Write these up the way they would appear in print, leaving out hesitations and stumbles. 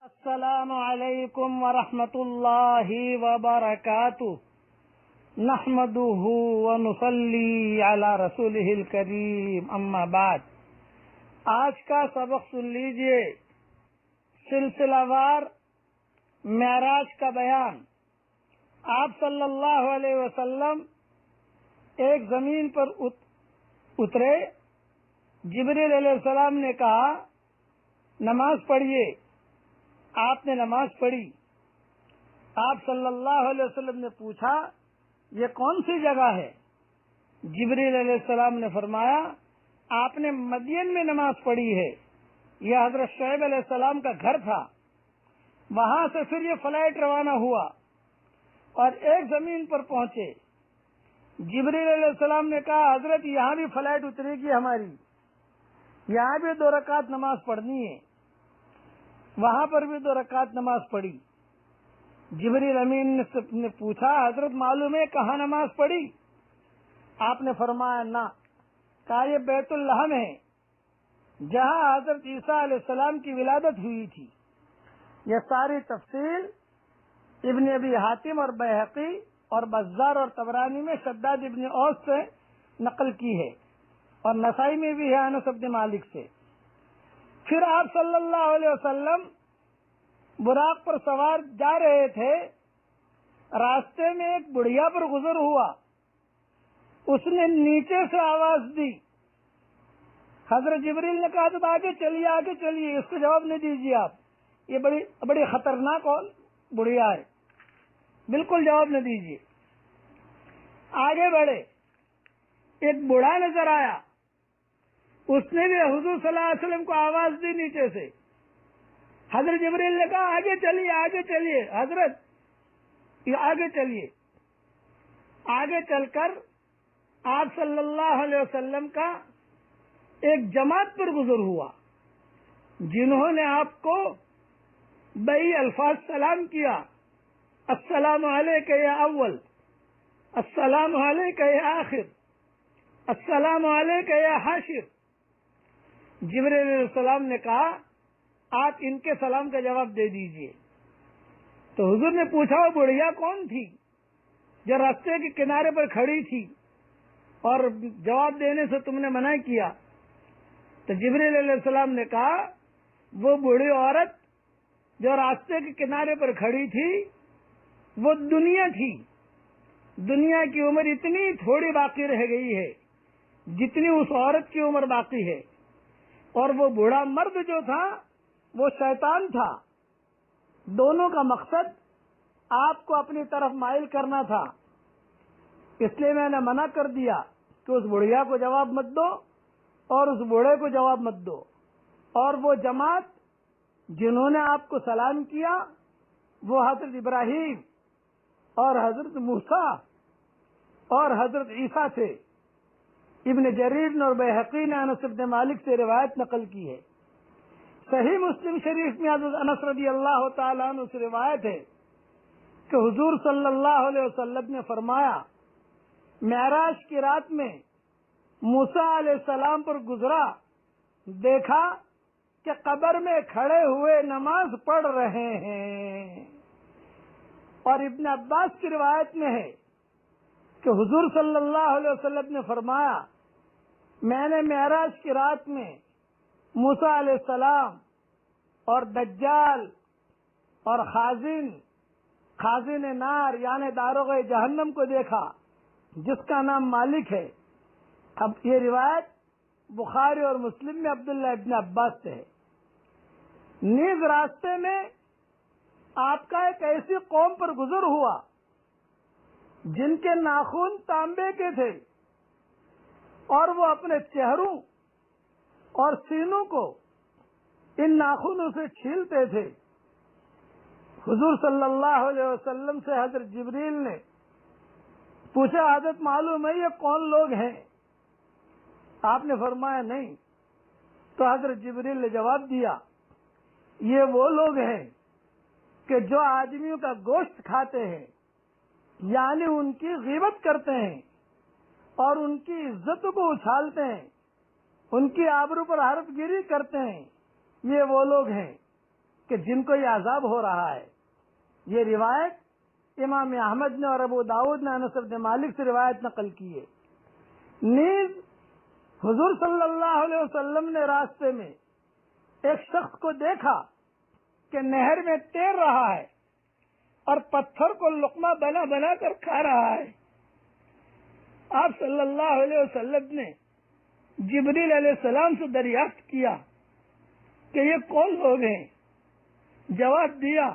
السلام علیکم ورحمۃ اللہ وبرکاتہ نحمده ونصلی علی رسولہ الکریم اما بعد۔ آج کا سبق سن لیجئے، سلسلہ وار معراج کا بیان۔ آپ صلی اللہ علیہ وسلم ایک زمین پر اترے، جبریل علیہ السلام نے کہا نماز پڑھیے۔ آپ نے نماز پڑھی۔ آپ صلی اللہ علیہ وسلم نے پوچھا یہ کون سی جگہ ہے؟ جبریل علیہ السلام نے فرمایا آپ نے مدین میں نماز پڑھی ہے، یہ حضرت شعیب علیہ السلام کا گھر تھا۔ وہاں سے پھر یہ فلائٹ روانہ ہوا اور ایک زمین پر پہنچے۔ جبریل علیہ السلام نے کہا حضرت یہاں بھی فلائٹ اترے گی ہماری، یہاں بھی 2 رکعت نماز پڑھنی ہے۔ وہاں پر بھی 2 رکعت نماز پڑھی۔ جبریل امین نے پوچھا حضرت معلوم ہے کہاں نماز پڑھی؟ آپ نے فرمایا نہ۔ کہا یہ بیت اللحم ہے، جہاں حضرت عیسیٰ علیہ السلام کی ولادت ہوئی تھی۔ یہ ساری تفصیل ابن ابی حاتم اور بیہقی اور بزار اور طبرانی میں شداد ابن اوس سے نقل کی ہے، اور نسائی میں بھی ہے انس بن مالک سے۔ پھر آپ صلی اللہ علیہ وسلم براق پر سوار جا رہے تھے، راستے میں ایک بڑھیا پر گزر ہوا، اس نے نیچے سے آواز دی۔ حضرت جبریل نے کہا تو آگے چلیے، اس کو جواب نہیں دیجیے آپ، یہ بڑی خطرناک اور بڑھیا ہے، بالکل جواب نہ دیجیے۔ آگے بڑھے، ایک بوڑھا نظر آیا، اس نے بھی حضور صلی اللہ علیہ وسلم کو آواز دی نیچے سے۔ حضرت جبریل نے کہا آگے چلیے حضرت، آگے چلیے۔ آگے چل کر آپ صلی اللہ علیہ وسلم کا ایک جماعت پر گزر ہوا، جنہوں نے آپ کو بئی الفاظ سلام کیا، السلام علیکہ یا اول، السلام علیکہ یا آخر، السلام علیکہ یا حاشر۔ جبریل علیہ السلام نے کہا آپ ان کے سلام کا جواب دے دیجئے۔ تو حضور نے پوچھا وہ بڑھیا کون تھی جو راستے کے کنارے پر کھڑی تھی اور جواب دینے سے تم نے منع کیا؟ تو جبریل علیہ السلام نے کہا وہ بوڑھی عورت جو راستے کے کنارے پر کھڑی تھی وہ دنیا تھی، دنیا کی عمر اتنی تھوڑی باقی رہ گئی ہے جتنی اس عورت کی عمر باقی ہے، اور وہ بوڑھا مرد جو تھا وہ شیطان تھا۔ دونوں کا مقصد آپ کو اپنی طرف مائل کرنا تھا، اس لیے میں نے منع کر دیا کہ اس بڑھیا کو جواب مت دو اور اس بوڑھے کو جواب مت دو۔ اور وہ جماعت جنہوں نے آپ کو سلام کیا وہ حضرت ابراہیم اور حضرت موسیٰ اور حضرت عیسیٰ تھے۔ ابن جریر اور بیہقی نے انس بن مالک سے روایت نقل کی ہے۔ صحیح مسلم شریف میں حضرت انس رضی اللہ تعالیٰ عنہ سے روایت ہے کہ حضور صلی اللہ علیہ وسلم نے فرمایا معراج کی رات میں موسیٰ علیہ السلام پر گزرا، دیکھا کہ قبر میں کھڑے ہوئے نماز پڑھ رہے ہیں۔ اور ابن عباس کی روایت میں ہے کہ حضور صلی اللہ علیہ وسلم نے فرمایا میں نے معراج کی رات میں موسیٰ علیہ السلام اور دجال اور خازن نار یعنی داروغ جہنم کو دیکھا جس کا نام مالک ہے۔ اب یہ روایت بخاری اور مسلم میں عبداللہ ابن عباس سے ہے۔ نیز راستے میں آپ کا ایک ایسی قوم پر گزر ہوا جن کے ناخن تانبے کے تھے اور وہ اپنے چہروں اور سینوں کو ان ناخنوں سے چھیلتے تھے۔ حضور صلی اللہ علیہ وسلم سے حضرت جبریل نے پوچھا حضرت معلوم ہے یہ کون لوگ ہیں؟ آپ نے فرمایا نہیں۔ تو حضرت جبریل نے جواب دیا یہ وہ لوگ ہیں کہ جو آدمیوں کا گوشت کھاتے ہیں، یعنی ان کی غیبت کرتے ہیں اور ان کی عزت کو اچھالتے ہیں، ان کی آبرو پر حرف گیری کرتے ہیں، یہ وہ لوگ ہیں۔ کہ جن کو یہ عذاب ہو رہا ہے. یہ روایت امام احمد نے اور ابو داؤد نے انس بن مالک سے روایت نقل کی ہے. نیز حضور صلی اللہ علیہ وسلم نے راستے میں ایک شخص کو دیکھا کہ نہر میں تیر رہا ہے اور پتھر کو لقمہ بنا بنا کر کھا رہا ہے. آپ صلی اللہ علیہ وسلم نے جبریل علیہ السلام سے دریافت کیا کہ یہ کون لوگ ہیں؟ جواب دیا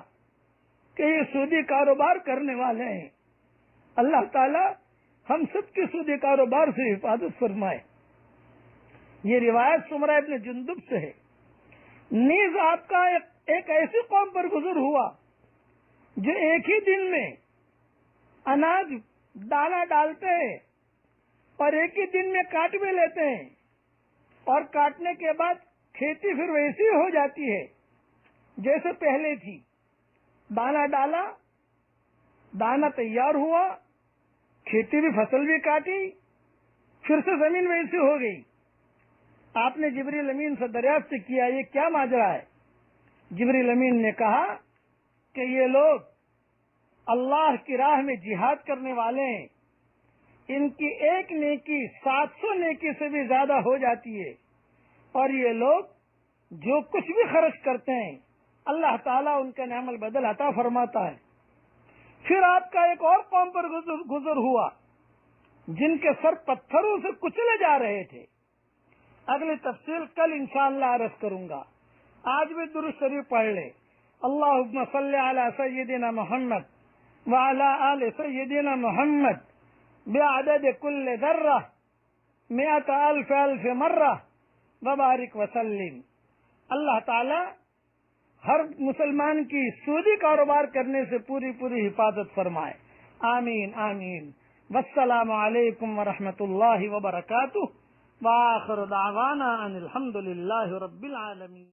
کہ یہ سودی کاروبار کرنے والے ہیں. اللہ تعالی ہم سب کے سودی کاروبار سے حفاظت فرمائے. یہ روایت سمرہ ابن جندب سے ہے. نیز آپ کا ایک ایسی قوم پر گزر ہوا جو ایک ہی دن میں اناج دانا ڈالتے ہیں اور ایک ہی دن میں کاٹ بھی لیتے ہیں اور کاٹنے کے بعد کھیتی پھر ویسی ہو جاتی ہے جیسے پہلے تھی. دانا ڈالا، دانا تیار ہوا، کھیتی بھی فصل بھی کاٹی، پھر سے زمین ویسی ہو گئی. آپ نے جبریل امین سے دریافت کیا یہ کیا ماجرا ہے؟ جبریل امین نے کہا کہ یہ لوگ اللہ کی راہ میں جہاد کرنے والے ہیں. ان کی ایک نیکی 700 نیکی سے بھی زیادہ ہو جاتی ہے اور یہ لوگ جو کچھ بھی خرچ کرتے ہیں اللہ تعالیٰ ان کا نعم البدل عطا فرماتا ہے. پھر آپ کا ایک اور قوم پر گزر ہوا جن کے سر پتھروں سے کچلے جا رہے تھے. اگلی تفصیل کل انشاءاللہ عرض کروں گا. آج بھی درود شریف پڑھ لے. اللہم صلی علی سیدنا محمد وعلی آل سیدنا محمد بعدد کل ذرہ 100,000 مرہ وبارک وسلم. اللہ تعالی ہر مسلمان کی سودی کاروبار کرنے سے پوری حفاظت فرمائے. آمین آمین. والسلام علیکم ورحمۃ اللہ وبرکاتہ. وآخر دعوانا ان الحمد للہ رب العالمین.